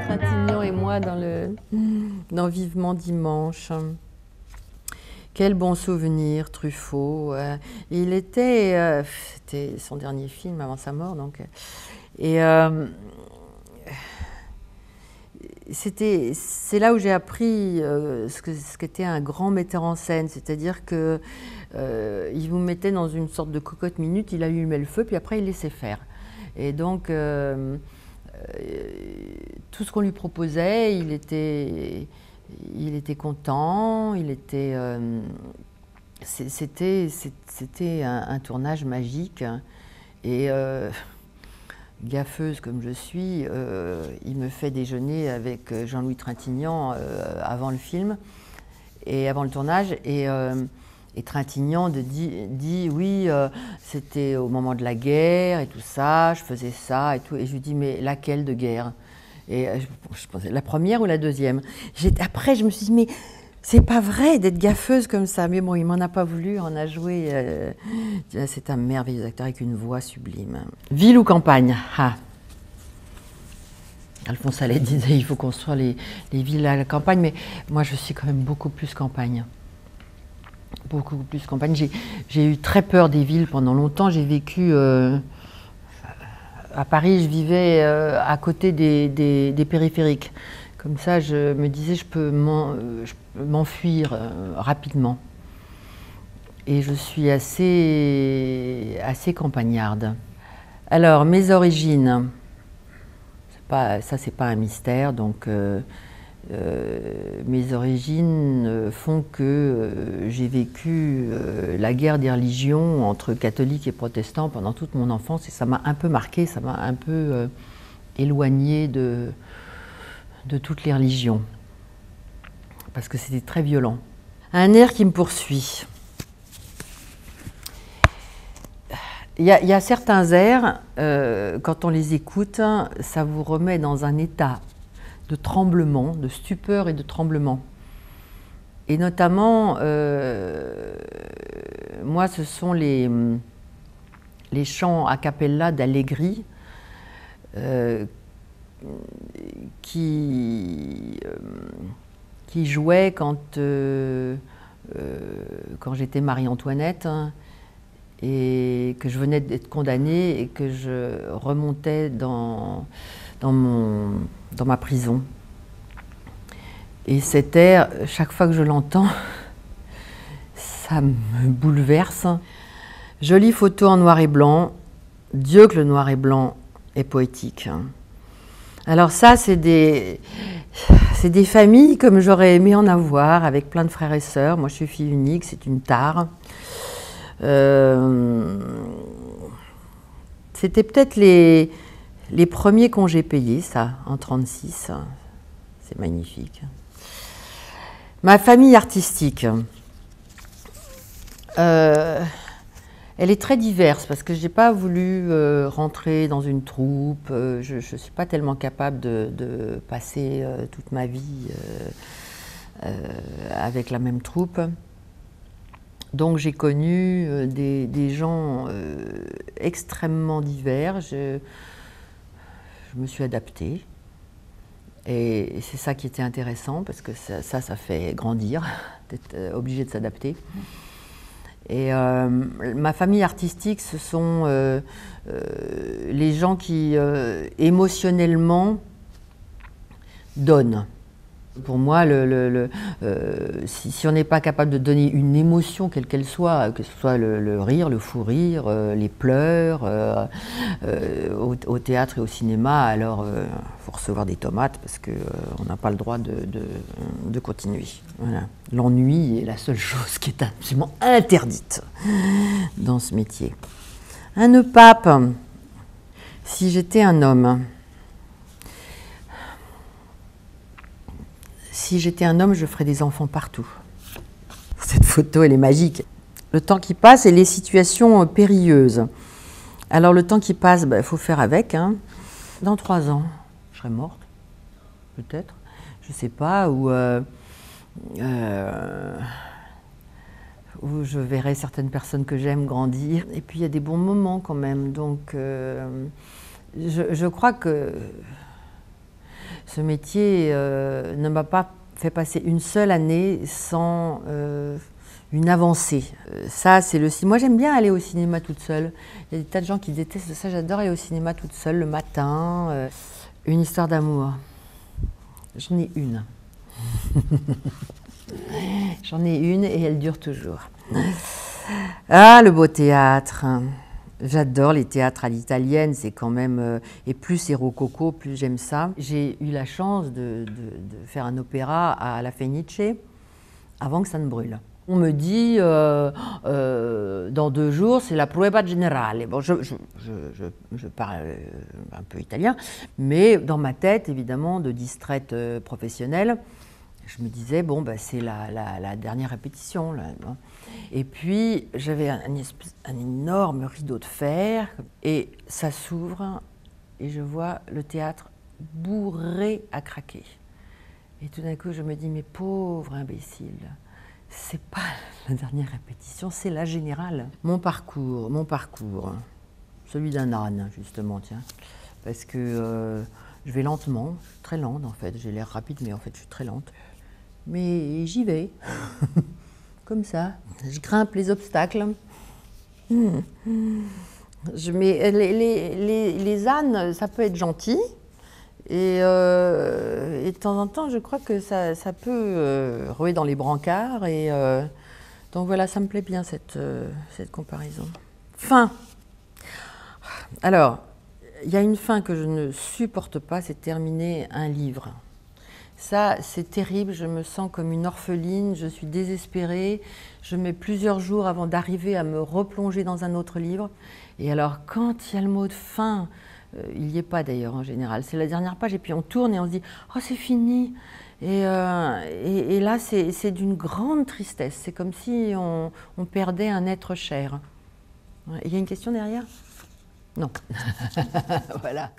Trintignant et moi dans Vivement Dimanche. Quel bon souvenir, Truffaut. C'était son dernier film avant sa mort, donc. Et c'est là où j'ai appris ce qu'était un grand metteur en scène, c'est-à-dire que il vous mettait dans une sorte de cocotte minute, il allumait le feu, puis après il laissait faire. Et donc tout ce qu'on lui proposait, il était content, c'était un tournage magique. Et gaffeuse comme je suis, il me fait déjeuner avec Jean-Louis Trintignant avant le film et avant le tournage. Et Trintignant dit oui, c'était au moment de la guerre et tout ça, je faisais ça et tout. Et je lui dis mais laquelle de guerre? Et je pensais la première ou la deuxième. Après je me suis dit mais c'est pas vrai d'être gaffeuse comme ça. Mais bon, il m'en a pas voulu, on a joué. C'est un merveilleux acteur avec une voix sublime. Ville ou campagne? Alphonse Allais disait il faut construire les villes à la campagne, mais moi je suis quand même beaucoup plus campagne. Beaucoup plus campagne. J'ai eu très peur des villes pendant longtemps. J'ai vécu à Paris, je vivais à côté des périphériques. Comme ça, je me disais, je peux m'enfuir rapidement. Et je suis assez campagnarde. Alors, mes origines, ça c'est pas un mystère, donc mes origines font que j'ai vécu la guerre des religions entre catholiques et protestants pendant toute mon enfance, et ça m'a un peu marqué, ça m'a un peu éloignée de toutes les religions, parce que c'était très violent. Un air qui me poursuit. Il y a certains airs, quand on les écoute, ça vous remet dans un état de tremblement, de stupeur et de tremblement. Et notamment, moi, ce sont les chants a cappella d'Allegri, qui jouait quand j'étais Marie-Antoinette, et que je venais d'être condamnée et que je remontais dans ma prison. Et cet air, chaque fois que je l'entends, ça me bouleverse. Jolie photo en noir et blanc. Dieu que le noir et blanc est poétique. Alors ça, c'est des familles comme j'aurais aimé en avoir, avec plein de frères et sœurs. Moi, je suis fille unique, c'est une tare. C'était peut-être les premiers congés payés, ça, en 1936. C'est magnifique. Ma famille artistique. Elle est très diverse parce que je n'ai pas voulu rentrer dans une troupe. Je ne suis pas tellement capable de passer toute ma vie avec la même troupe. Donc j'ai connu des gens extrêmement divers. Je me suis adaptée. Et c'est ça qui était intéressant parce que ça fait grandir, d'être obligé de s'adapter. Et ma famille artistique, ce sont les gens qui émotionnellement donnent. Pour moi, si on n'est pas capable de donner une émotion, quelle qu'elle soit, que ce soit le rire, le fou rire, les pleurs, au théâtre et au cinéma, alors il faut recevoir des tomates parce qu'on n'a pas le droit de continuer. Voilà. L'ennui est la seule chose qui est absolument interdite dans ce métier. Un nœud pape, si j'étais un homme. Si j'étais un homme, je ferais des enfants partout. Cette photo, elle est magique. Le temps qui passe et les situations périlleuses. Alors, le temps qui passe, faut faire avec. Hein. Dans 3 ans, je serai morte, peut-être. Je ne sais pas. où je verrai certaines personnes que j'aime grandir. Et puis il y a des bons moments quand même. Donc je crois que ce métier ne m'a pas fait passer une seule année sans une avancée. Ça, c'est le cinéma. Moi, j'aime bien aller au cinéma toute seule. Il y a des tas de gens qui détestent ça. J'adore aller au cinéma toute seule le matin. Une histoire d'amour. J'en ai une. J'en ai une et elle dure toujours. Ah, le beau théâtre. J'adore les théâtres à l'italienne, c'est quand même... et plus c'est rococo, plus j'aime ça. J'ai eu la chance de faire un opéra à la Fenice avant que ça ne brûle. On me dit, dans 2 jours, c'est la prueba generale. Bon, je parle un peu italien, mais dans ma tête, évidemment, de distraite professionnelle, je me disais, bon, bah, c'est la dernière répétition. Là. Et puis, j'avais un énorme rideau de fer, et ça s'ouvre, et je vois le théâtre bourré à craquer. Et tout d'un coup, je me dis, mais pauvre imbécile, c'est pas la dernière répétition, c'est la générale. Mon parcours, celui d'un âne, justement, tiens, parce que je vais lentement, je suis très lente en fait, j'ai l'air rapide, mais en fait je suis très lente. Mais j'y vais, comme ça, je grimpe les obstacles. Les ânes, ça peut être gentil, et de temps en temps, je crois que ça peut rouer dans les brancards, et donc voilà, ça me plaît bien cette comparaison. Fin. Alors, il y a une fin que je ne supporte pas, c'est terminer un livre. Ça, c'est terrible, je me sens comme une orpheline, je suis désespérée, je mets plusieurs jours avant d'arriver à me replonger dans un autre livre. Et alors, quand il y a le mot de fin, il n'y est pas d'ailleurs en général, c'est la dernière page, et puis on tourne et on se dit « Oh, c'est fini !» Et là, c'est d'une grande tristesse, c'est comme si on perdait un être cher. Il y a une question derrière ? Non. Voilà.